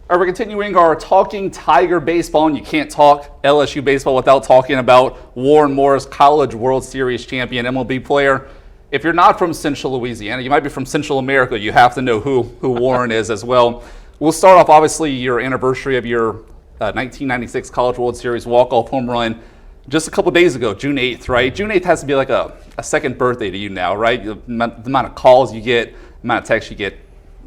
All right, we're continuing our Talking Tiger baseball, and you can't talk LSU baseball without talking about Warren Morris, College World Series champion, MLB player. If you're not from Central Louisiana, you might be from Central America, you have to know who Warren is as well. We'll start off, obviously, your anniversary of your 1996 College World Series walk-off home run just a couple days ago, June 8th, right? June 8th has to be like a second birthday to you now, right? The amount of calls you get, the amount of texts you get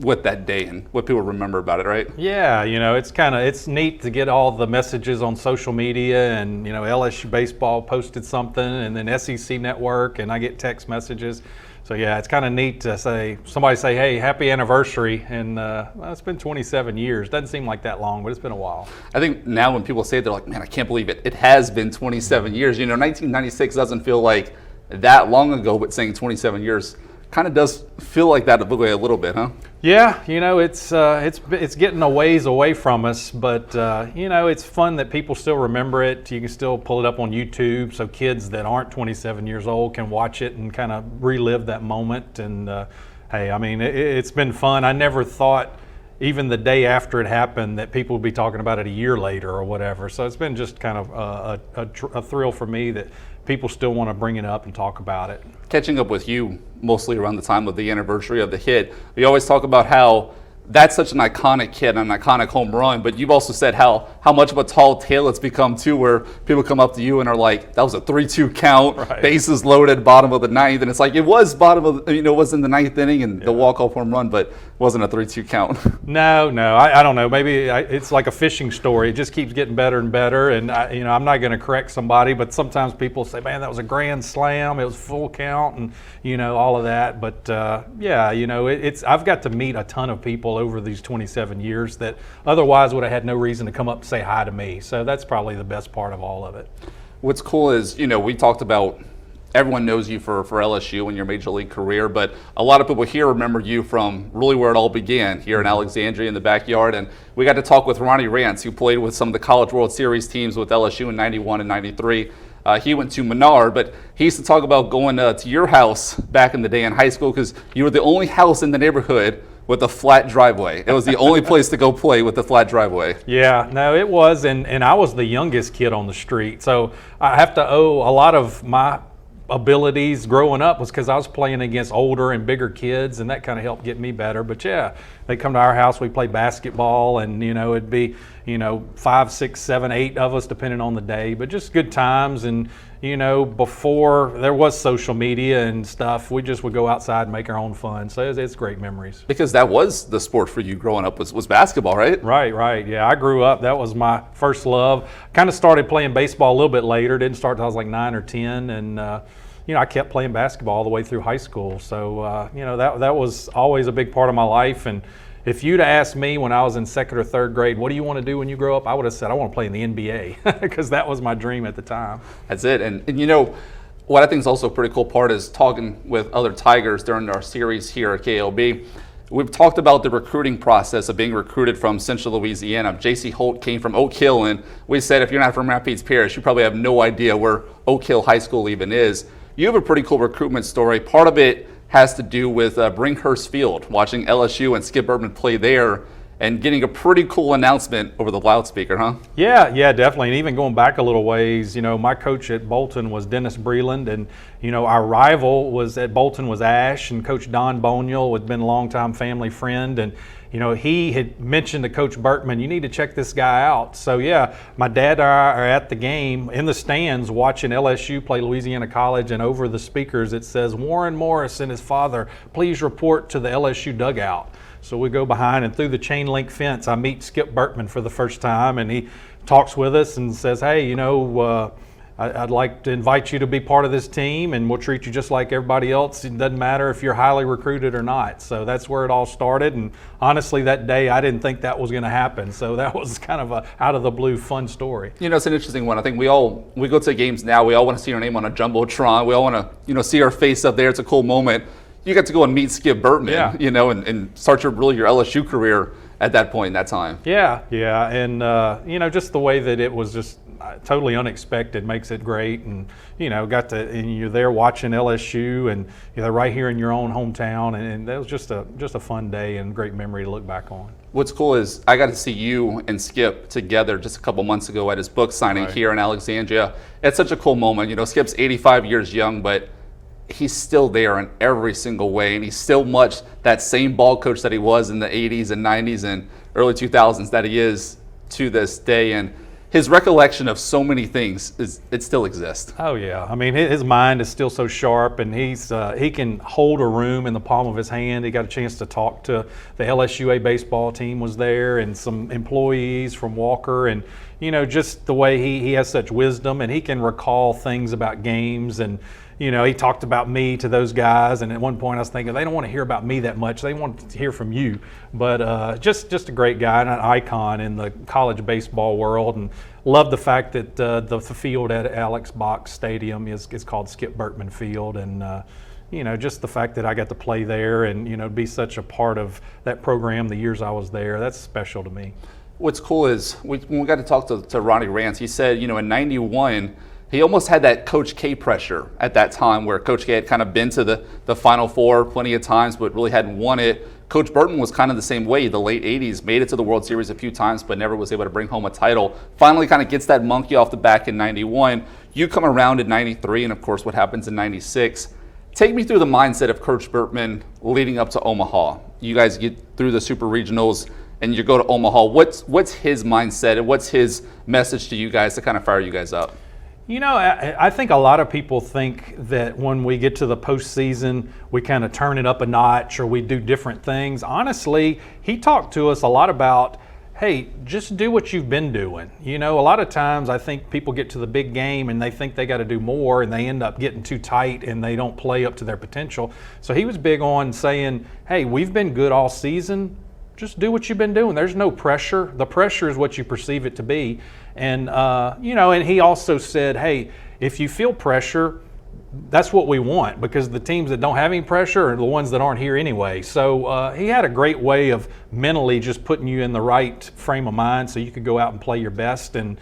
with that day and what people remember about it, right? Yeah, it's neat to get all the messages on social media, and LSU baseball posted something, and then SEC Network, and I get text messages. So yeah, it's kind of neat to somebody say, hey, happy anniversary, and it's been 27 years. Doesn't seem like that long, but it's been a while. I think now when people say it, they're like, man, I can't believe it. It has been 27 years. 1996 doesn't feel like that long ago, but saying 27 years kind of does feel like that a little bit, huh? Yeah, it's getting a ways away from us, but it's fun that people still remember it. You can still pull it up on YouTube, so kids that aren't 27 years old can watch it and kind of relive that moment. And hey, I mean, it's been fun. I never thought, even the day after it happened, that people would be talking about it a year later or whatever. So it's been just kind of a thrill for me that people still want to bring it up and talk about it. Catching up with you mostly around the time of the anniversary of the hit, we always talk about how that's such an iconic hit, an iconic home run, but you've also said how much of a tall tale it's become too, where people come up to you and are like, that was a 3-2 count, right, bases loaded, bottom of the ninth, and it's like, it was bottom of it was in the ninth inning and the walk-off home run, but it wasn't a 3-2 count. No, I don't know, maybe it's like a fishing story. It just keeps getting better and better, and I'm not going to correct somebody, but sometimes people say, man, that was a grand slam, it was full count, and all of that, but I've got to meet a ton of people over these 27 years that otherwise would have had no reason to come up and say hi to me. So that's probably the best part of all of it. What's cool is, we talked about everyone knows you for LSU and your major league career, but a lot of people here remember you from really where it all began, here in Alexandria in the backyard. And we got to talk with Ronnie Rance, who played with some of the College World Series teams with LSU in 91 and 93. He went to Menard, but he used to talk about going to your house back in the day in high school because you were the only house in the neighborhood with a flat driveway. It was the only place to go play with a flat driveway. Yeah, no, it was, and I was the youngest kid on the street, so I have to owe a lot of my abilities growing up was because I was playing against older and bigger kids, and that kind of helped get me better. But yeah, they come to our house, we play basketball, and it'd be 5, 6, 7, 8 of us depending on the day, but just good times. And before there was social media and stuff, we just would go outside and make our own fun. So it's great memories. Because that was the sport for you growing up, was basketball, right? Right. Yeah, I grew up, that was my first love. Kind of started playing baseball a little bit later. Didn't start until I was like 9 or 10, and I kept playing basketball all the way through high school. So that was always a big part of my life. And if you'd asked me when I was in 2nd or 3rd grade, what do you want to do when you grow up? I would have said, I want to play in the NBA because that was my dream at the time. That's it. And what I think is also a pretty cool part is talking with other Tigers during our series here at KALB. We've talked about the recruiting process of being recruited from Central Louisiana. J.C. Holt came from Oak Hill, and we said if you're not from Rapides Parish, you probably have no idea where Oak Hill High School even is. You have a pretty cool recruitment story. Part of it has to do with Brinkhurst Field, watching LSU and Skip Bertman play there and getting a pretty cool announcement over the loudspeaker, huh? Yeah, definitely. And even going back a little ways, my coach at Bolton was Dennis Breland, and our rival was at Bolton was Ash, and Coach Don Boniel had been a longtime family friend, and he had mentioned to Coach Bertman, you need to check this guy out. So yeah, my dad and I are at the game in the stands watching LSU play Louisiana College, and over the speakers it says, Warren Morris and his father, please report to the LSU dugout. So we go behind, and through the chain link fence, I meet Skip Bertman for the first time, and he talks with us and says, hey, I'd like to invite you to be part of this team, and we'll treat you just like everybody else. It doesn't matter if you're highly recruited or not. So that's where it all started. And honestly, that day, I didn't think that was going to happen. So that was kind of a out of the blue fun story. It's an interesting one. I think we go to games now. We all want to see our name on a jumbotron. We all want to, see our face up there. It's a cool moment. You got to go and meet Skip Bertman, and start your LSU career at that point in that time. Yeah, and just the way that it was just, totally unexpected makes it great. And and you're there watching LSU, and you're right here in your own hometown, and that was just a fun day and great memory to look back on. What's cool is I got to see you and Skip together just a couple months ago at his book signing here in Alexandria. It's such a cool moment. Skip's 85 years young, but he's still there in every single way, and he's still much that same ball coach that he was in the 80s and 90s and early 2000s that he is to this day. And his recollection of so many things it still exists. Oh yeah, I mean his mind is still so sharp, and he can hold a room in the palm of his hand. He got a chance to talk to the LSUA baseball team was there, and some employees from Walker, and just the way he has such wisdom, and he can recall things about games. And he talked about me to those guys, and at one point I was thinking they don't want to hear about me that much. They want to hear from you. But just a great guy and an icon in the college baseball world, and love the fact that the field at Alex Box Stadium is called Skip Bertman Field, and just the fact that I got to play there and be such a part of that program the years I was there, that's special to me. What's cool is when we got to talk to Ronnie Rance, he said, in '91, he almost had that Coach K pressure at that time, where Coach K had kind of been to the Final Four plenty of times, but really hadn't won it. Coach Burton was kind of the same way. The late 80s, made it to the World Series a few times, but never was able to bring home a title. Finally kind of gets that monkey off the back in '91. You come around in '93, and of course what happens in '96. Take me through the mindset of Coach Burtman leading up to Omaha. You guys get through the Super Regionals, and you go to Omaha. What's his mindset, and what's his message to you guys to kind of fire you guys up? I think a lot of people think that when we get to the postseason, we kind of turn it up a notch or we do different things. Honestly, he talked to us a lot about, hey, just do what you've been doing. A lot of times I think people get to the big game and they think they got to do more, and they end up getting too tight and they don't play up to their potential. So he was big on saying, hey, we've been good all season. Just do what you've been doing. There's no pressure. The pressure is what you perceive it to be. And, and he also said, hey, if you feel pressure, that's what we want, because the teams that don't have any pressure are the ones that aren't here anyway. So he had a great way of mentally just putting you in the right frame of mind so you could go out and play your best. And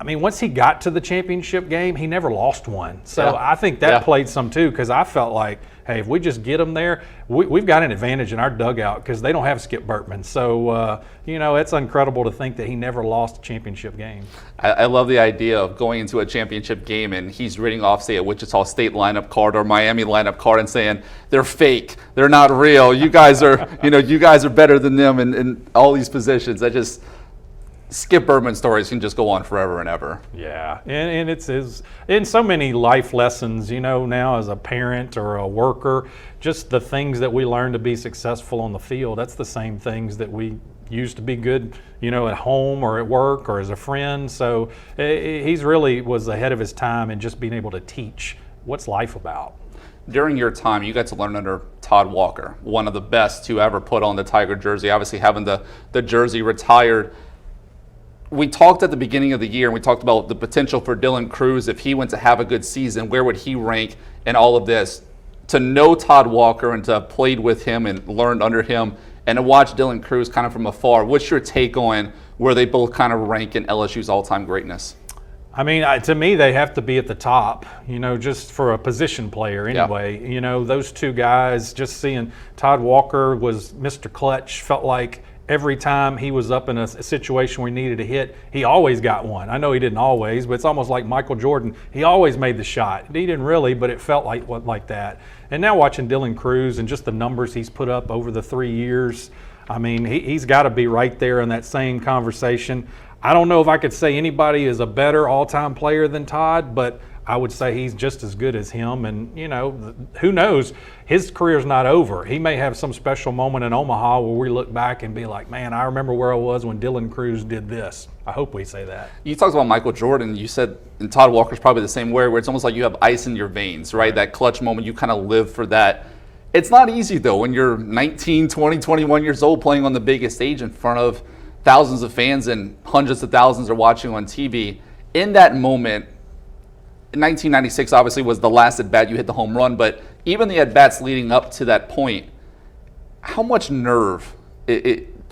I mean, once he got to the championship game, he never lost one. So I think that played some too, because I felt like, hey, if we just get them there, we've got an advantage in our dugout because they don't have Skip Bertman. So, it's incredible to think that he never lost a championship game. I love the idea of going into a championship game and he's reading off, say, a Wichita State lineup card or Miami lineup card and saying, they're fake, they're not real. You guys are, you guys are better than them in all these positions. Skip Bertman stories can just go on forever and ever. Yeah, and it's in so many life lessons, now as a parent or a worker, just the things that we learn to be successful on the field, that's the same things that we used to be good, at home or at work or as a friend. So he's really was ahead of his time in just being able to teach what's life about. During your time, you got to learn under Todd Walker, one of the best to ever put on the Tiger jersey, obviously having the jersey retired. We talked at the beginning of the year, and we talked about the potential for Dylan Cruz. If he went to have a good season, where would he rank in all of this? To know Todd Walker and to have played with him and learned under him, and to watch Dylan Cruz kind of from afar, what's your take on where they both kind of rank in LSU's all-time greatness? I mean, to me, they have to be at the top, just for a position player anyway. Yeah. Those two guys, just seeing Todd Walker was Mr. Clutch, felt like every time he was up in a situation where he needed a hit, he always got one. I know he didn't always, but it's almost like Michael Jordan. He always made the shot. He didn't really, but it felt like that. And now watching Dylan Cruz and just the numbers he's put up over the 3 years, I mean, he's got to be right there in that same conversation. I don't know if I could say anybody is a better all-time player than Todd, but I would say he's just as good as him. And, who knows? His career's not over. He may have some special moment in Omaha where we look back and be like, man, I remember where I was when Dylan Cruz did this. I hope we say that. You talked about Michael Jordan. You said, and Todd Walker's probably the same way, where it's almost like you have ice in your veins, right? That clutch moment, you kind of live for that. It's not easy, though, when you're 19, 20, 21 years old playing on the biggest stage in front of thousands of fans and hundreds of thousands are watching on TV. In that moment, 1996 obviously was the last at-bat you hit the home run, but even the at-bats leading up to that point, how much nerve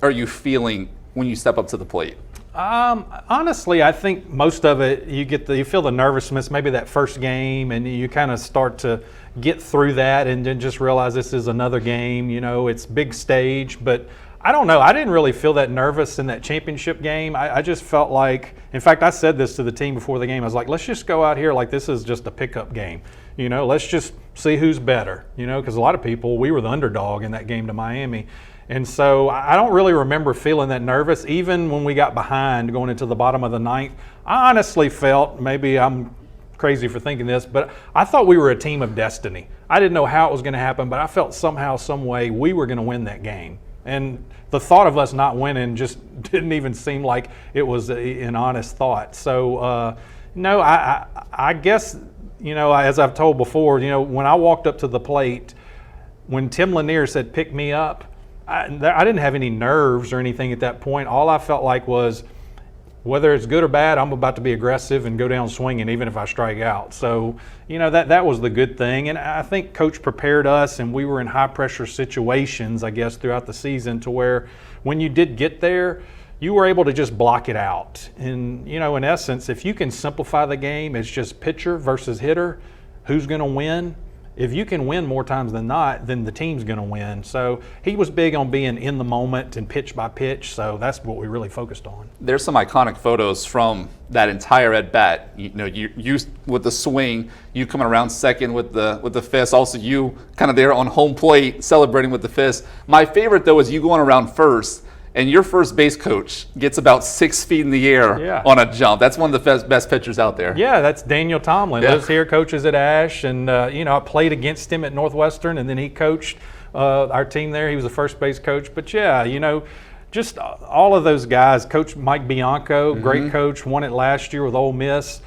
are you feeling when you step up to the plate? Honestly, I think most of it you feel the nervousness, maybe that first game, and you kind of start to get through that, and then just realize this is another game. It's big stage, but I don't know. I didn't really feel that nervous in that championship game. I just felt like, in fact, I said this to the team before the game. I was like, let's just go out here like this is just a pickup game. Let's just see who's better. Because a lot of people, we were the underdog in that game to Miami. And so I don't really remember feeling that nervous. Even when we got behind going into the bottom of the ninth, I honestly felt, maybe I'm crazy for thinking this, but I thought we were a team of destiny. I didn't know how it was going to happen, but I felt somehow, some way we were going to win that game. And the thought of us not winning just didn't even seem like it was an honest thought. So, no, I guess, as I've told before, when I walked up to the plate, when Tim Lanier said, pick me up, I didn't have any nerves or anything at that point. All I felt like was, whether it's good or bad, I'm about to be aggressive and go down swinging even if I strike out. So, that was the good thing. And I think Coach prepared us, and we were in high-pressure situations, I guess, throughout the season, to where when you did get there, you were able to just block it out. And, in essence, if you can simplify the game, it's just pitcher versus hitter, who's going to win? If you can win more times than not, then the team's going to win. So he was big on being in the moment and pitch by pitch. So that's what we really focused on. There's some iconic photos from that entire at bat. You with the swing, you coming around second with the fist. Also, you kind of there on home plate celebrating with the fist. My favorite though is you going around first, and your first base coach gets about 6 feet in the air on a jump. That's one of the best pitchers out there. Yeah, that's Daniel Tomlin. Lives here, coaches at Ash, and I played against him at Northwestern, and then he coached our team there. He was the first base coach. But just all of those guys. Coach Mike Bianco, great coach, won it last year with Ole Miss.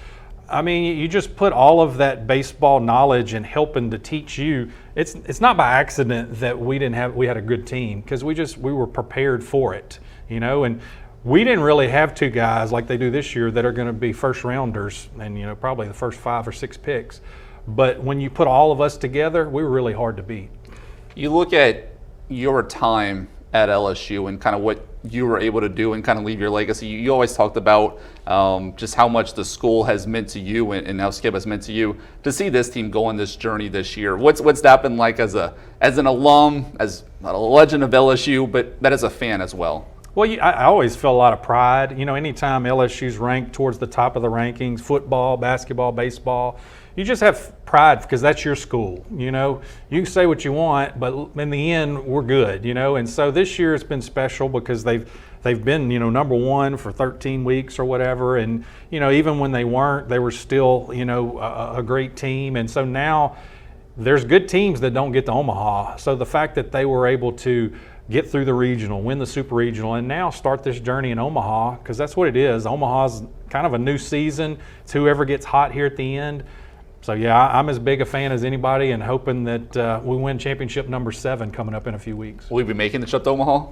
I mean, you just put all of that baseball knowledge and helping to teach you. It's not by accident that we had a good team, because we were prepared for it, and we didn't really have two guys like they do this year that are going to be first rounders and probably the first 5 or 6 picks. But when you put all of us together, we were really hard to beat. You look at your time at LSU and kind of what you were able to do and kind of leave your legacy. You always talked about just how much the school has meant to you and how Skip has meant to you. To see this team go on this journey this year, what's that been like as an alum, as a legend of LSU, but as a fan as well? Well, I always feel a lot of pride. Anytime LSU's ranked towards the top of the rankings, football, basketball, baseball, you just have pride because that's your school. You can say what you want, but in the end, we're good. And so this year it's been special because they've been number one for 13 weeks or whatever, and even when they weren't, they were still a great team. And so now there's good teams that don't get to Omaha. So the fact that they were able to get through the regional, win the super regional, and now start this journey in Omaha, because that's what it is. Omaha's kind of a new season. It's whoever gets hot here at the end. So, I'm as big a fan as anybody, and hoping that we win championship number 7 coming up in a few weeks. Will we be making the trip to Omaha?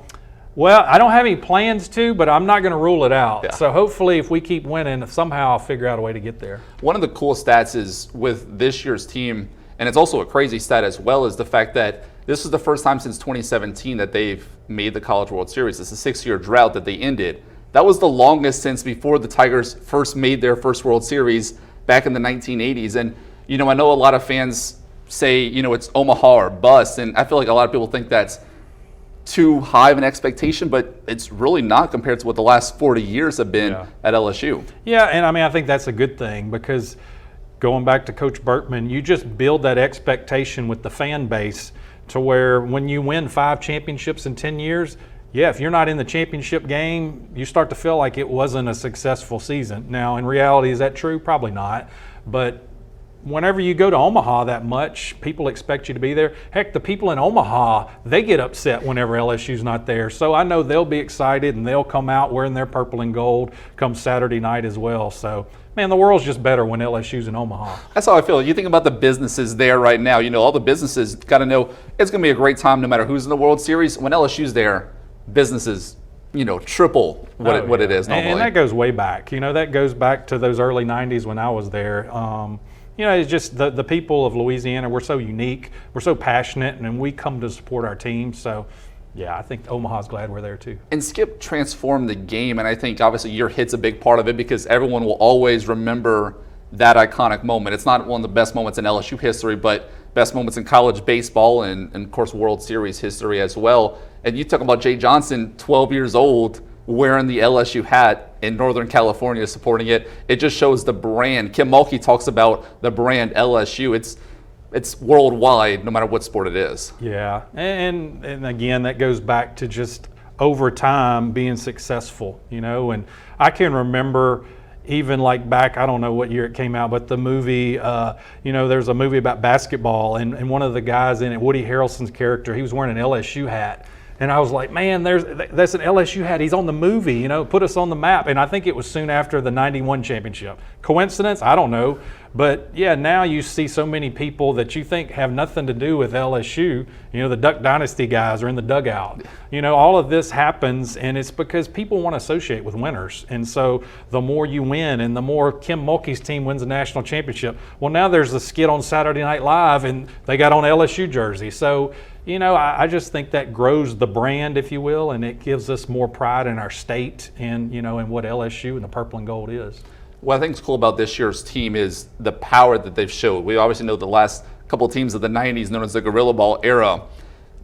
Well, I don't have any plans to, but I'm not going to rule it out. Yeah. So hopefully if we keep winning, somehow I'll figure out a way to get there. One of the cool stats is with this year's team, and it's also a crazy stat as well, is the fact that this is the first time since 2017 that they've made the College World Series. It's a 6-year drought that they ended. That was the longest since before the Tigers first made their first World Series back in the 1980s. And, I know a lot of fans say, it's Omaha or bust, and I feel like a lot of people think that's too high of an expectation, but it's really not compared to what the last 40 years have been at LSU. Yeah, and I think that's a good thing, because going back to Coach Bertman, you just build that expectation with the fan base to where when you win 5 championships in 10 years, if you're not in the championship game, you start to feel like it wasn't a successful season. Now, in reality, is that true? Probably not. But whenever you go to Omaha that much, people expect you to be there. Heck, the people in Omaha, they get upset whenever LSU's not there. So I know they'll be excited, and they'll come out wearing their purple and gold come Saturday night as well. So, man, the world's just better when LSU's in Omaha. That's how I feel. You think about the businesses there right now. All the businesses got to know it's going to be a great time no matter who's in the World Series. When LSU's there, businesses, triple what it is normally. And that goes way back. That goes back to those early 90s when I was there. It's just the people of Louisiana, we're so unique, we're so passionate, and we come to support our team. So, Yeah, I think Omaha's glad we're there too. And Skip transformed the game, and I think obviously your hit's a big part of it because everyone will always remember that iconic moment. It's not one of the best moments in LSU history, but best moments in college baseball and of course World Series history as well. And you talk about Jay Johnson, 12 years old, wearing the LSU hat in Northern California, supporting it. It just shows the brand. Kim Mulkey talks about the brand LSU. It's worldwide, no matter what sport it is. Yeah, and again, that goes back to just over time being successful, and I can remember even like back, I don't know what year it came out, but the movie, there's a movie about basketball, and one of the guys in it, Woody Harrelson's character, he was wearing an LSU hat. And I was like, man, that's an LSU hat. He's on the movie, put us on the map. And I think it was soon after the 91 championship. Coincidence? I don't know. But yeah, now you see so many people that you think have nothing to do with LSU. The Duck Dynasty guys are in the dugout. All of this happens, and it's because people want to associate with winners. And so the more you win and the more Kim Mulkey's team wins a national championship, well, now there's a skit on Saturday Night Live, and they got on LSU jersey. So, I just think that grows the brand, if you will, and it gives us more pride in our state and, in what LSU and the purple and gold is. What I think is cool about this year's team is the power that they've showed. We obviously know the last couple of teams of the 90s, known as the Gorilla Ball era.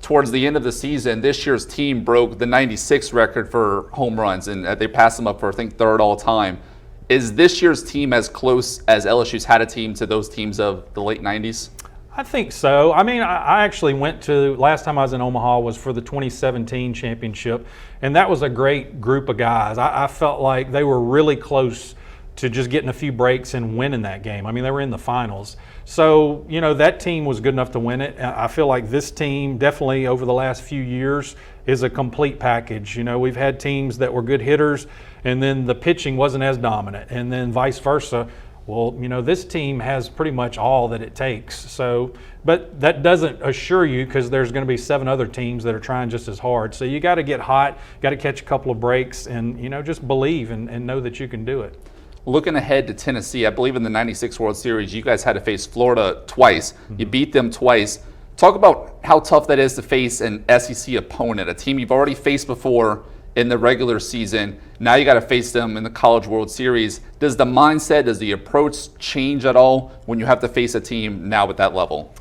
Towards the end of the season, this year's team broke the 96 record for home runs, and they passed them up for, I think, third all time. Is this year's team as close as LSU's had a team to those teams of the late 90s? I think so. I mean, I actually went to, last time I was in Omaha was for the 2017 championship, and that was a great group of guys. I felt like they were really close to just getting a few breaks and winning that game. I mean, they were in the finals. So, that team was good enough to win it. I feel like this team definitely over the last few years is a complete package. We've had teams that were good hitters, and then the pitching wasn't as dominant, and then vice versa. Well, this team has pretty much all that it takes. So, but that doesn't assure you, because there's going to be 7 other teams that are trying just as hard. So you got to get hot, got to catch a couple of breaks, and just believe and know that you can do it. Looking ahead to Tennessee, I believe in the 96 World Series, you guys had to face Florida twice. You beat them twice. Talk about how tough that is to face an SEC opponent, a team you've already faced before in the regular season. Now you got to face them in the College World Series. Does the mindset, does the approach change at all when you have to face a team now at that level?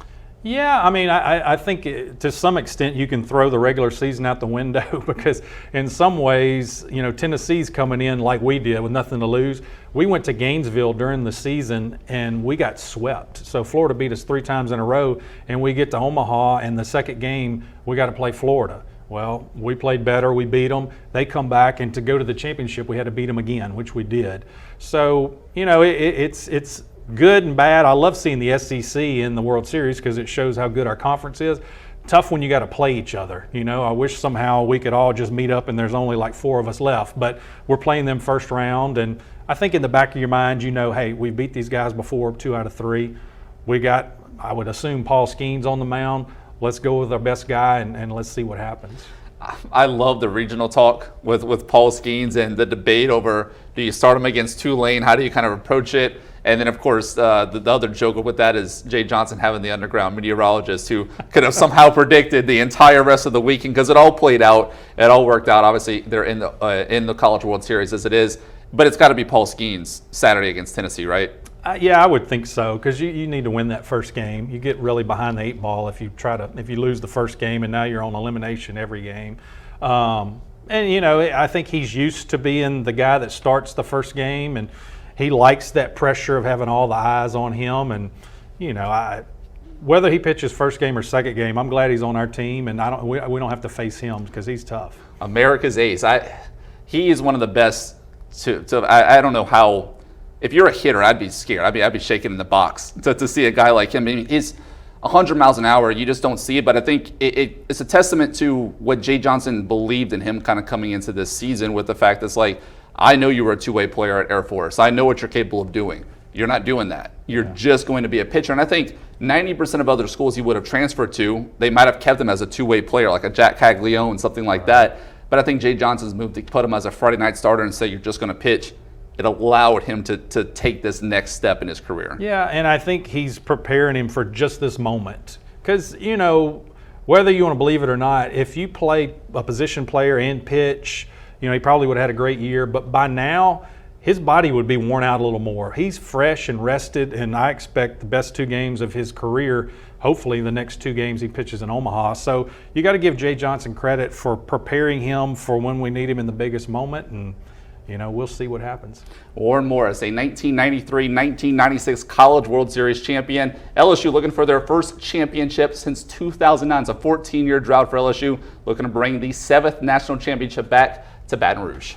Yeah, I mean, I think to some extent you can throw the regular season out the window because in some ways, Tennessee's coming in like we did with nothing to lose. We went to Gainesville during the season and we got swept. So Florida beat us 3 times in a row, and we get to Omaha, and the second game we got to play Florida. Well, we played better, we beat them. They come back, and to go to the championship, we had to beat them again, which we did. So, it's good and bad. I love seeing the SEC in the World Series because it shows how good our conference is. Tough when you got to play each other. I wish somehow we could all just meet up and there's only like 4 of us left, but we're playing them first round. And I think in the back of your mind, hey, we beat these guys before 2 out of 3. We got, I would assume, Paul Skeens on the mound. Let's go with our best guy and let's see what happens. I love the regional talk with Paul Skeens and the debate over, do you start him against Tulane? How do you kind of approach it? And then, of course, the other joke with that is Jay Johnson having the underground meteorologist who could have somehow predicted the entire rest of the weekend, because it all played out. It all worked out. Obviously, they're in the College World Series as it is. But it's got to be Paul Skeens Saturday against Tennessee, right? Yeah, I would think so, because you need to win that first game. You get really behind the 8 ball if you lose the first game, and now you're on elimination every game. I think he's used to being the guy that starts the first game, and he likes that pressure of having all the eyes on him. And whether he pitches first game or second game, I'm glad he's on our team, and we don't have to face him because he's tough. America's ace. He is one of the best. I don't know how. If you're a hitter, I'd be scared. I'd be shaking in the box to see a guy like him. I mean, he's 100 miles an hour. You just don't see it. But I think it's a testament to what Jay Johnson believed in him kind of coming into this season, with the fact that it's like, I know you were a 2-way player at Air Force. I know what you're capable of doing. You're not doing that. You're just going to be a pitcher. And I think 90% of other schools he would have transferred to, they might have kept him as a 2-way player, like a Jack Caglione, something like that. But I think Jay Johnson's move to put him as a Friday night starter and say you're just going to pitch, it allowed him to take this next step in his career. Yeah, and I think he's preparing him for just this moment. Because, whether you want to believe it or not, if you play a position player and pitch, he probably would have had a great year. But by now, his body would be worn out a little more. He's fresh and rested, and I expect the best 2 games of his career, hopefully the next 2 games he pitches in Omaha. So you got to give Jay Johnson credit for preparing him for when we need him in the biggest moment, and we'll see what happens. Warren Morris, a 1993-1996 College World Series champion. LSU looking for their first championship since 2009. It's a 14-year drought for LSU, looking to bring the 7th national championship back to Baton Rouge.